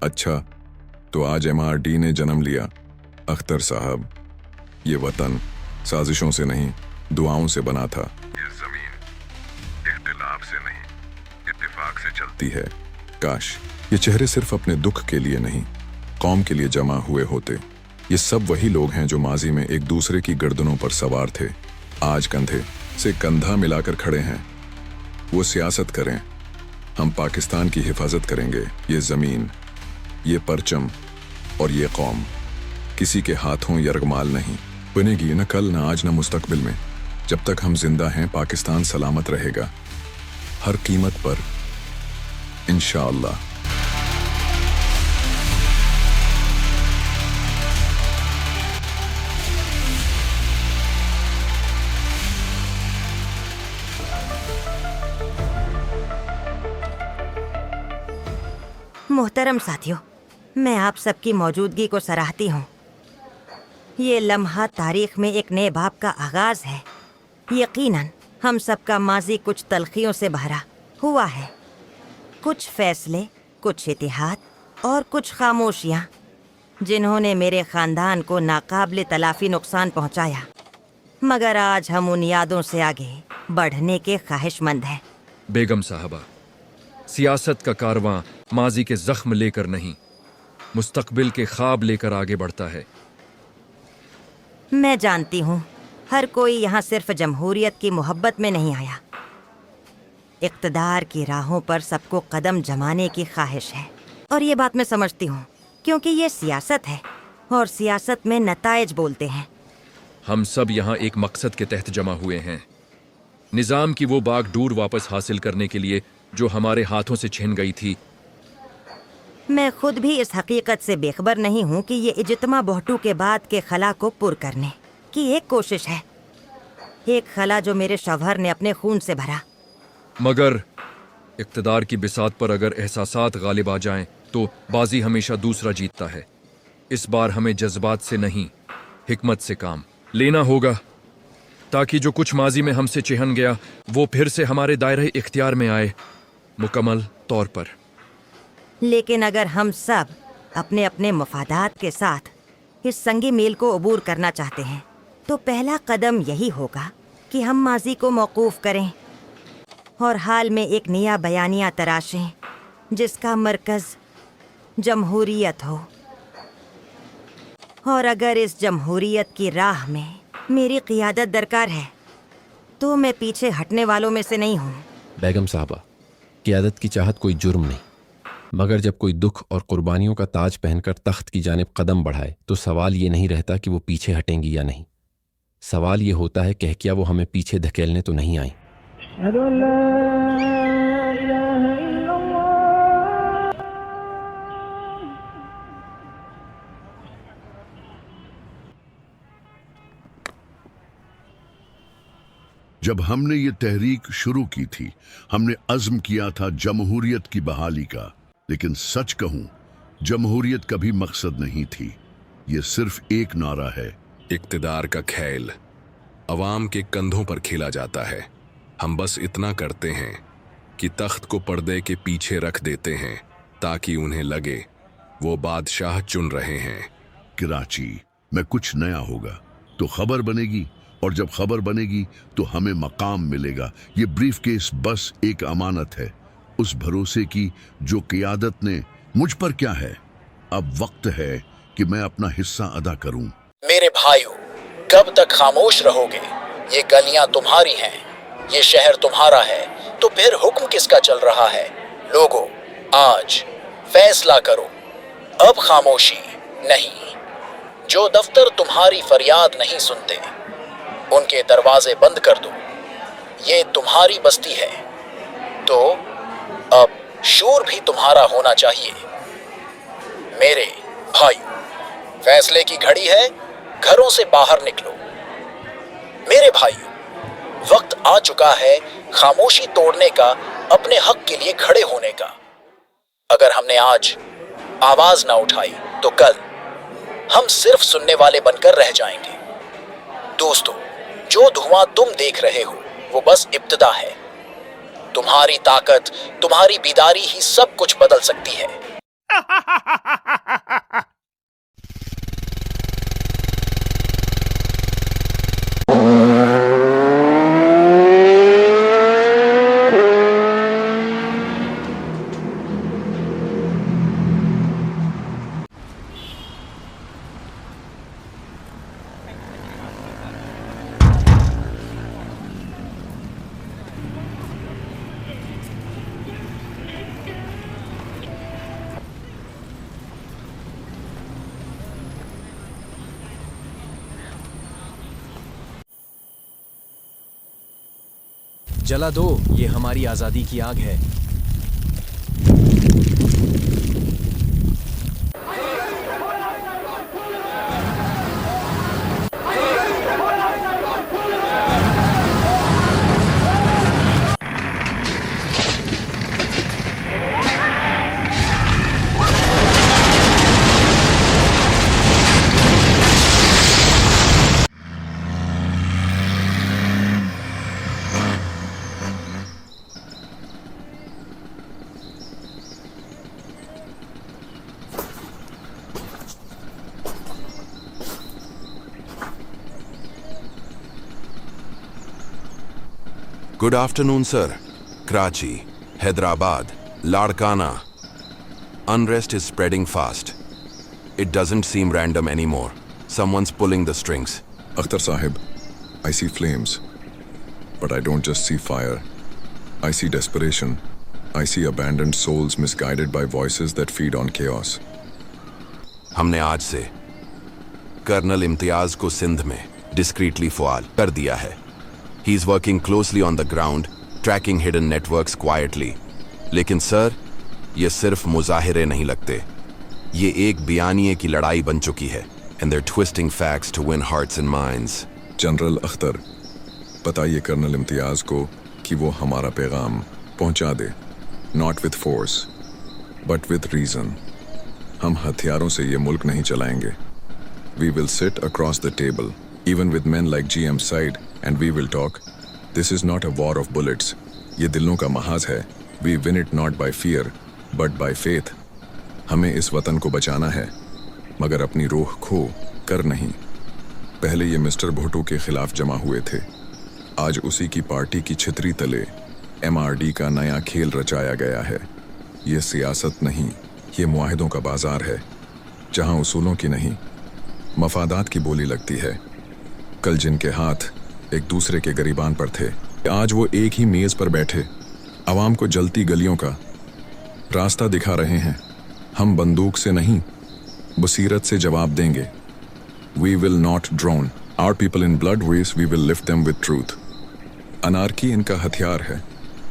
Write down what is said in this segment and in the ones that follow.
अच्छा, तो आज MRD ने जन्म लिया। अख्तर साहब, ये वतन साजिशों से नहीं, दुआओं से बना था। ये जमीन इख्तिलाफ से नहीं, इत्तिफाक से चलती है। काश ये चेहरे सिर्फ अपने दुख के लिए नहीं, कौम के लिए जमा हुए होते। ये सब वही लोग हैं जो माजी में एक दूसरे की गर्दनों पर सवार थे, आज कंधे से कंधा मिलाकर खड़े हैं। वो सियासत करें, हम पाकिस्तान की हिफाजत करेंगे। ये ज़मीन, ये परचम और ये कौम किसी के हाथों यरगमाल नहीं बनेगी, न कल, न आज, न मुस्तकबिल में। जब तक हम जिंदा हैं पाकिस्तान सलामत रहेगा, हर कीमत पर, इंशाअल्लाह। मोहतरम साथियों, मैं आप सबकी मौजूदगी को सराहती हूँ। ये लम्हा तारीख में एक नए बाब का आगाज है। यकीनन हम सबका माजी कुछ तलखियों से भरा हुआ है, कुछ फैसले, कुछ इतिहाद और कुछ खामोशियाँ जिन्होंने मेरे ख़ानदान को नाकाबिले तलाफ़ी नुकसान पहुँचाया, मगर आज हम उन यादों से आगे बढ़ने के ख्वाहिशमंद हैं। बेगम साहबा, सियासत का कारवां माजी के जख्म लेकर नहीं, मुस्तकबिल के ख्वाब लेकर आगे बढ़ता है। मैं जानती हूँ हर कोई यहाँ सिर्फ जमहूरियत की मोहब्बत में नहीं आया। इक़्तिदार की राहों पर सबको कदम जमाने की ख्वाहिश है, और ये बात मैं समझती हूँ, क्योंकि ये सियासत है और सियासत में नताइज बोलते हैं। हम सब यहाँ एक मकसद के तहत जमा हुए हैं, निज़ाम की वो बागडोर वापस हासिल करने के लिए जो हमारे हाथों से छिन गई थी। मैं खुद भी इस हकीकत से बेखबर नहीं हूँ कि ये इज्तिमा बहटू के बाद के खला को पुर करने की एक कोशिश है, एक खला जो मेरे शौहर ने अपने खून से भरा। मगर इक़्तिदार की बिसात पर अगर एहसासात गालिब आ जाएं तो बाजी हमेशा दूसरा जीतता है। इस बार हमें जज्बात से नहीं, हिकमत से काम लेना होगा, ताकि जो कुछ माजी में हमसे चिहन गया वो फिर से हमारे दायरे इख्तियार में आए, मुकम्मल तौर पर। लेकिन अगर हम सब अपने अपने मफादात के साथ इस संगी मील को अबूर करना चाहते हैं, तो पहला कदम यही होगा कि हम माजी को मौकूफ़ करें और हाल में एक नया बयानिया तराशें जिसका मरकज़ जमहूरियत हो। और अगर इस जमहूरियत की राह में मेरी क़ियादत दरकार है, तो मैं पीछे हटने वालों में से नहीं हूँ। बेगम साहबा, क़ियादत की चाहत कोई जुर्म नहीं, मगर जब कोई दुख और कुर्बानियों का ताज पहनकर तख्त की जानिब कदम बढ़ाए तो सवाल ये नहीं रहता कि वो पीछे हटेंगी या नहीं। सवाल ये होता है कि क्या वो हमें पीछे धकेलने तो नहीं आई। जब हमने ये तहरीक शुरू की थी, हमने अज़्म किया था जमहूरियत की बहाली का। लेकिन सच कहूं, जमहूरियत कभी मकसद नहीं थी, ये सिर्फ एक नारा है। इक़्तिदार का खेल अवाम के कंधों पर खेला जाता है। हम बस इतना करते हैं कि तख्त को पर्दे के पीछे रख देते हैं, ताकि उन्हें लगे वो बादशाह चुन रहे हैं। कराची में कुछ नया होगा तो खबर बनेगी, और जब खबर बनेगी तो हमें मकाम मिलेगा। ये ब्रीफ केस बस एक अमानत है, उस भरोसे की जो क़ियादत ने मुझ पर क्या है। अब वक्त है कि मैं अपना हिस्सा अदा करूं। मेरे भाइयों, कब तक खामोश रहोगे? ये गलियां तुम्हारी हैं, ये शहर तुम्हारा है, तो फिर हुक्म किसका चल रहा है? लोगों, आज फैसला करो। अब खामोशी नहीं। जो दफ्तर तुम्हारी फरियाद नहीं सुनते, उनके दरवाजे बंद कर दो। ये तुम्हारी बस्ती है, तो अब शोर भी तुम्हारा होना चाहिए। मेरे भाइयों, फैसले की घड़ी है, घरों से बाहर निकलो। मेरे भाइयों, वक्त आ चुका है खामोशी तोड़ने का, अपने हक के लिए खड़े होने का। अगर हमने आज आवाज ना उठाई तो कल हम सिर्फ सुनने वाले बनकर रह जाएंगे। दोस्तों, जो धुआं तुम देख रहे हो वो बस इब्तिदा है। तुम्हारी ताकत, तुम्हारी बेदारी ही सब कुछ बदल सकती है। जला दो, ये हमारी आजादी की आग है। Good afternoon, sir. Karachi, Hyderabad, Ladkana. Unrest is spreading fast. It doesn't seem random anymore. Someone's pulling the strings. Akhtar Sahib, I see flames. But I don't just see fire. I see desperation. I see abandoned souls misguided by voices that feed on chaos. हमने आज से colonel Imtiaz को सिंध में discreetly फ़आल कर दिया है. He is working closely on the ground, tracking hidden networks quietly. लेकिन sir, ये सिर्फ मुजाहिरे नहीं लगते. ये एक बयानिए की लड़ाई बन चुकी है. And they're twisting facts to win hearts and minds. General Akhtar, बताइए कर्नल इम्तियाज को कि वो हमारा पैगाम पहुंचा दे. Not with force, but with reason. हम हथियारों से ये मुल्क नहीं चलाएंगे. We will sit across the table, even with men like GM Said, and we will talk. This is not a war of bullets. ये दिलों का महाज है. We win it not by fear, but by faith. हमें इस वतन को बचाना है, मगर अपनी रूह खो कर नहीं. पहले ये मिस्टर भुट्टो के खिलाफ जमा हुए थे. आज उसी की पार्टी की छितरी तले MRD का नया खेल रचाया गया है. ये सियासत नहीं, ये मुआहिदों का बाजार है, जहां उसूलों की नहीं, मफादात की बोली लगती है. कल जिनके हाथ एक दूसरे के गरीबान पर थे, आज वो एक ही मेज पर बैठे आवाम को जलती गलियों का रास्ता दिखा रहे हैं. हम बंदूक से नहीं, बसीरत से जवाब देंगे. We will not drown our people in blood waves. We will lift them with truth. अनारकी इनका हथियार है,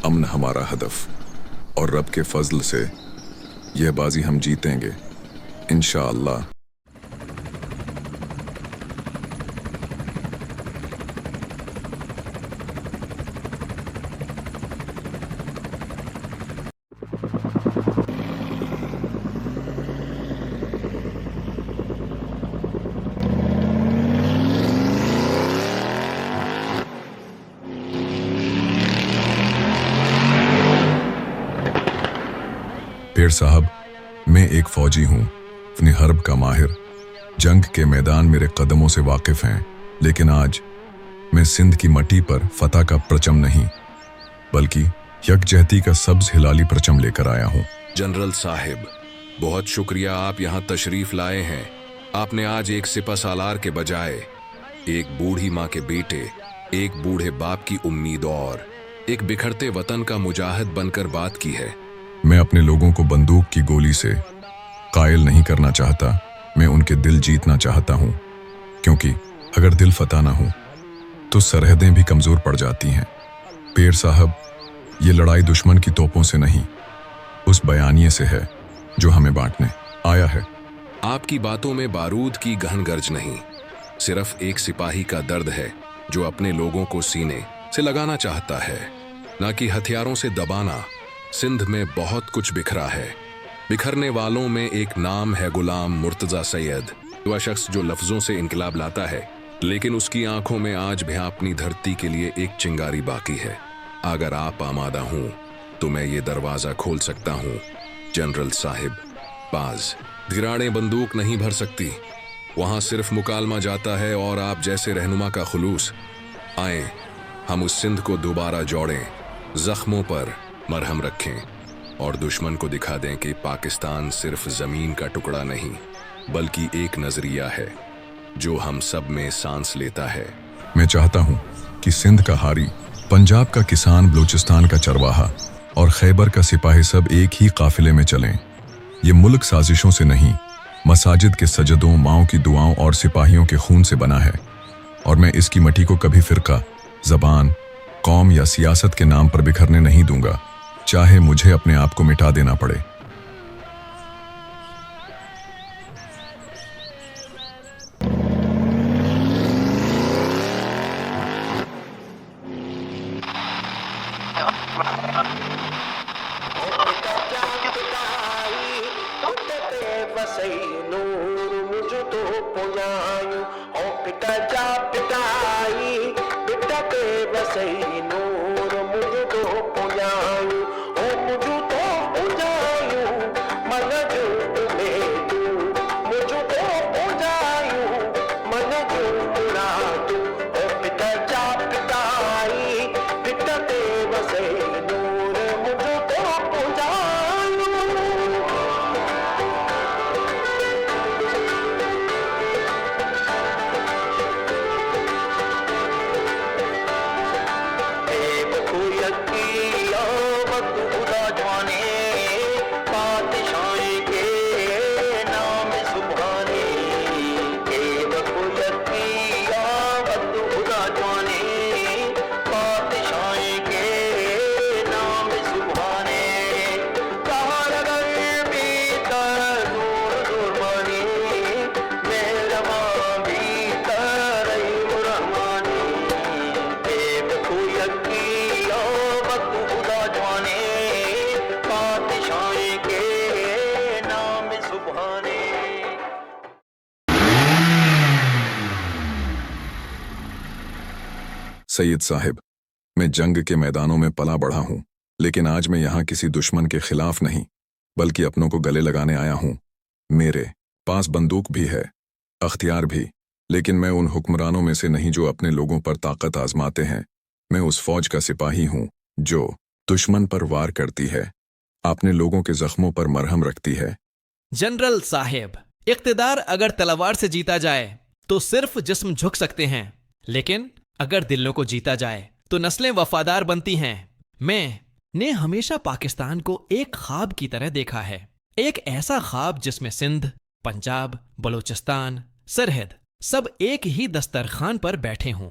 अमन हमारा हदफ, और रब के फजल से यह बाजी हम जीतेंगे इंशाअल्लाह. पेड़ साहब, मैं एक फौजी हूँ, अपनी हर्ब का माहिर. जंग के मैदान मेरे कदमों से वाकिफ हैं, लेकिन आज मैं सिंध की मट्टी पर फतह का परचम नहीं, बल्कि यकजहती का सब्ज हिलाली परचम लेकर आया हूँ. जनरल साहिब, बहुत शुक्रिया आप यहाँ तशरीफ लाए हैं. आपने आज एक सिपह सालार के बजाय एक बूढ़ी माँ के बेटे, एक बूढ़े बाप की उम्मीद और एक बिखरते वतन का मुजाहिद बनकर बात की है. मैं अपने लोगों को बंदूक की गोली से कायल नहीं करना चाहता, मैं उनके दिल जीतना चाहता हूँ, क्योंकि अगर दिल फतह ना हो तो सरहदें भी कमजोर पड़ जाती हैं. पेड़ साहब, ये लड़ाई दुश्मन की तोपों से नहीं, उस बयानिए से है जो हमें बांटने आया है. आपकी बातों में बारूद की गहन गर्ज नहीं, सिर्फ एक सिपाही का दर्द है जो अपने लोगों को सीने से लगाना चाहता है, ना कि हथियारों से दबाना. सिंध में बहुत कुछ बिखरा है. बिखरने वालों में एक नाम है गुलाम मुर्तजा सैयद, वह शख्स जो लफ्जों से इनकलाब लाता है, लेकिन उसकी आंखों में आज भी अपनी धरती के लिए एक चिंगारी बाकी है. अगर आप आमादा हूं तो मैं ये दरवाजा खोल सकता हूं. जनरल साहिब, बाज धिराड़ें बंदूक नहीं भर सकती। वहां सिर्फ मुकालमा जाता है और आप जैसे रहनुमा का खुलूस। आए हम उस सिंध को दोबारा जोड़ें, जख्मों पर मरहम रखें और दुश्मन को दिखा दें कि पाकिस्तान सिर्फ जमीन का टुकड़ा नहीं बल्कि एक नजरिया है जो हम सब में सांस लेता है। मैं चाहता हूं कि सिंध का हारी, पंजाब का किसान, बलूचिस्तान का चरवाहा और खैबर का सिपाही सब एक ही काफिले में चलें। ये मुल्क साजिशों से नहीं, मसाजिद के सजदों, माओं की दुआओं और सिपाहियों के खून से बना है, और मैं इसकी मट्टी को कभी फिरका, जबान, कौम या सियासत के नाम पर बिखरने नहीं दूंगा, चाहे मुझे अपने आप को मिटा देना पड़े। सैयद साहिब, मैं जंग के मैदानों में पला बढ़ा हूं, लेकिन आज मैं यहां किसी दुश्मन के खिलाफ नहीं बल्कि अपनों को गले लगाने आया हूं। मेरे पास बंदूक भी है, अख्तियार भी, लेकिन मैं उन हुक्मरानों में से नहीं जो अपने लोगों पर ताकत आजमाते हैं। मैं उस फौज का सिपाही हूं जो दुश्मन पर वार करती है, अपने लोगों के जख्मों पर मरहम रखती है। जनरल साहिब, इख्तिदार अगर तलवार से जीता जाए तो सिर्फ जिस्म झुक सकते हैं, लेकिन अगर दिलों को जीता जाए तो नस्लें वफादार बनती हैं। मैंने हमेशा पाकिस्तान को एक ख्वाब की तरह देखा है, एक ऐसा ख्वाब जिसमें सिंध, पंजाब, बलूचिस्तान, सरहद सब एक ही दस्तरखान पर बैठे हों।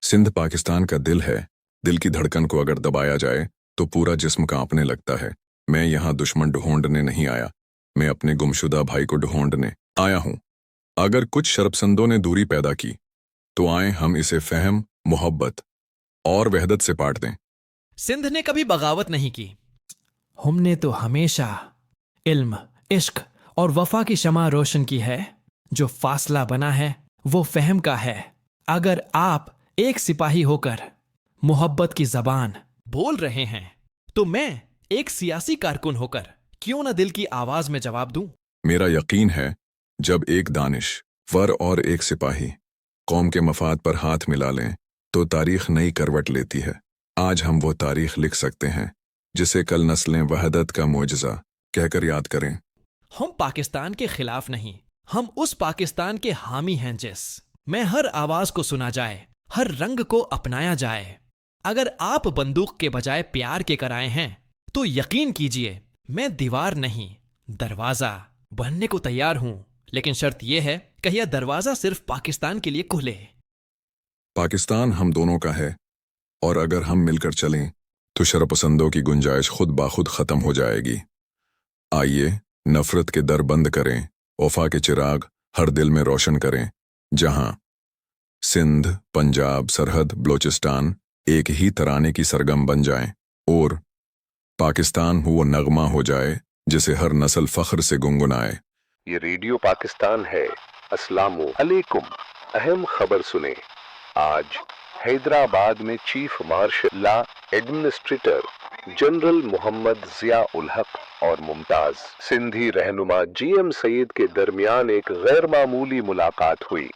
सिंध पाकिस्तान का दिल है, दिल की धड़कन को अगर दबाया जाए तो पूरा जिस्म कांपने लगता है। मैं यहाँ दुश्मन ढूंढने नहीं आया, मैं अपने गुमशुदा भाई को ढूंढने आया हूँ। अगर कुछ शर्पसंदों ने दूरी पैदा की तो आए हम इसे फहम, मोहब्बत और वहदत से पाट दें। सिंध ने कभी बगावत नहीं की। हमने तो हमेशा इल्म, इश्क और वफा की शमा रोशन की है। जो फासला बना है वो फहम का है। अगर आप एक सिपाही होकर मोहब्बत की जबान बोल रहे हैं तो मैं एक सियासी कारकुन होकर क्यों न दिल की आवाज में जवाब दूं। मेरा यकीन है जब एक दानिशवर और एक सिपाही कौम के मफाद पर हाथ मिला लें तो तारीख नई करवट लेती है। आज हम वो तारीख लिख सकते हैं जिसे कल नस्लें वहदत का मोजज़ा कहकर याद करें। हम पाकिस्तान के खिलाफ नहीं, हम उस पाकिस्तान के हामी हैं जिस में हर आवाज को सुना जाए, हर रंग को अपनाया जाए। अगर आप बंदूक के बजाय प्यार के कराए हैं तो यकीन कीजिए मैं दीवार नहीं दरवाजा बनने को तैयार हूं, लेकिन शर्त यह है कि यह दरवाजा सिर्फ पाकिस्तान के लिए खुले। पाकिस्तान हम दोनों का है और अगर हम मिलकर चलें तो शरपसंदों की गुंजाइश खुद बाखुद खत्म हो जाएगी। आइए नफरत के दर बंद करें, वफा के चिराग हर दिल में रोशन करें। जहां सिंध, पंजाब, सरहद, बलूचिस्तान एक ही तराने की सरगम बन जाएं और पाकिस्तान वो नगमा हो जाए जिसे हर नस्ल फख्र से गुनगुनाए। ये रेडियो पाकिस्तान है। अस्सलामु अलैकुम। अहम खबर सुने। आज हैदराबाद में chief marshal law administrator general Mohammad Zia ul Haq और मुमताज सिंधी रहनुमा जीएम सईद के दरमियान एक गैर मामूली मुलाकात हुई।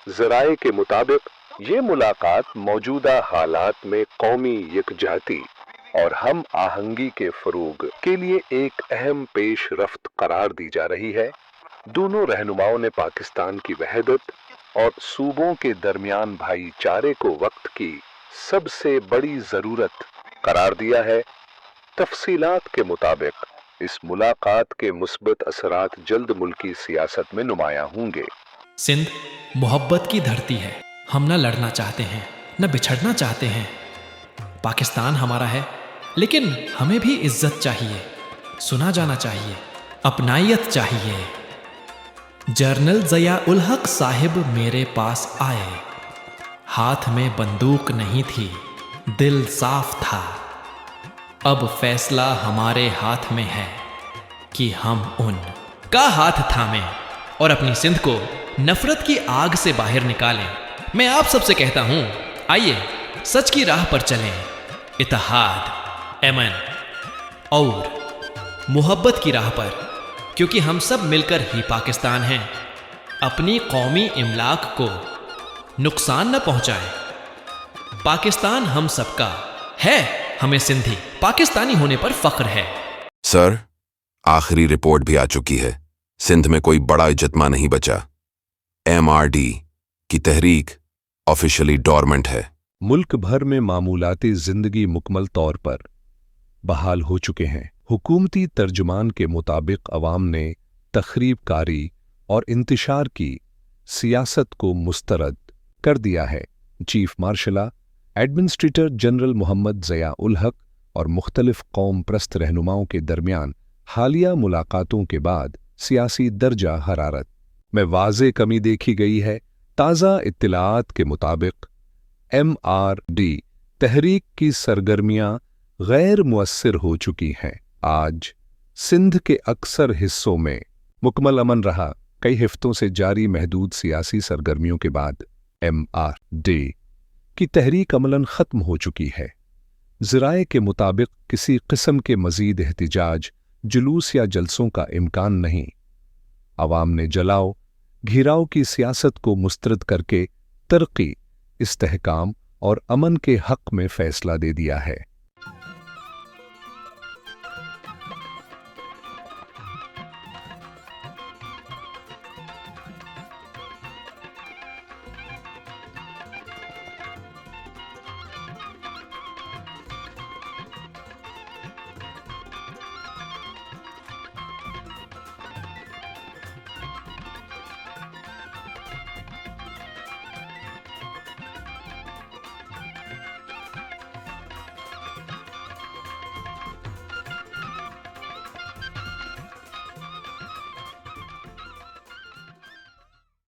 जराए के मुताबिक ये मुलाकात मौजूदा हालात में कौमी यकजहती और हम आहंगी के फरोग के लिए एक अहम पेश रफ्त करार दी जा रही है। दोनों रहनुमाओं ने पाकिस्तान की वहदत और सूबों के दरमियान भाईचारे को वक्त की सबसे बड़ी जरूरत करार दिया है। तफसीलात के मुताबिक इस मुलाकात के मुस्बत असरात जल्द मुल्की सियासत में नुमायां होंगे। सिंध मोहब्बत की धरती है। हम न लड़ना चाहते हैं न बिछड़ना चाहते हैं। पाकिस्तान हमारा है, लेकिन हमें भी इज्जत चाहिए, सुना जाना चाहिए, अपनाइयत चाहिए। जनरल जिया उल हक साहिब मेरे पास आए। हाथ में बंदूक नहीं थी, दिल साफ था। अब फैसला हमारे हाथ में है कि हम उनका हाथ थामें और अपनी सिंध को नफरत की आग से बाहर निकालें। मैं आप सबसे कहता हूं, आइए सच की राह पर चलें, इत्तेहाद, अमन और मोहब्बत की राह पर, क्योंकि हम सब मिलकर ही पाकिस्तान हैं। अपनी कौमी इमलाक को नुकसान न पहुंचाएं। पाकिस्तान हम सबका है, हमें सिंधी पाकिस्तानी होने पर फख्र है। सर, आखिरी रिपोर्ट भी आ चुकी है। सिंध में कोई बड़ा इज्जतमा नहीं बचा। MRD की तहरीक ऑफिशियली डोरमेंट है। मुल्क भर में मामूलाती जिंदगी मुकम्मल तौर पर बहाल हो चुके हैं। हुकूमती तर्जुमान के मुताबिक अवाम ने तखरीब कारी और इंतशार की सियासत को मुस्तरद कर दिया है। Chief marshal administrator general Mohammad Zia ul Haq और मुख्तलिफ कौम प्रस्त रहनुमाओं के दरमियान हालिया मुलाकातों के बाद सियासी दर्जा हरारत में वाज़े कमी देखी गई है। ताज़ा इत्तलाआत के मुताबिक MRD तहरीक की सरगर्मियां गैर मुअस्सिर हो चुकी हैं। आज सिंध के अक्सर हिस्सों में मुकम्मल अमन रहा। कई हफ्तों से जारी महदूद सियासी सरगर्मियों के बाद MRD की तहरीक अमलन ख़त्म हो चुकी है। ज़राए के मुताबिक किसी किस्म के मज़ीद एहतिजाज, जुलूस या जलसों का इम्कान नहीं। अवाम ने जलाओ घिराव की सियासत को मुस्तरद करके तरक्की, इस्तेहकाम और अमन के हक़ में फ़ैसला दे दिया है।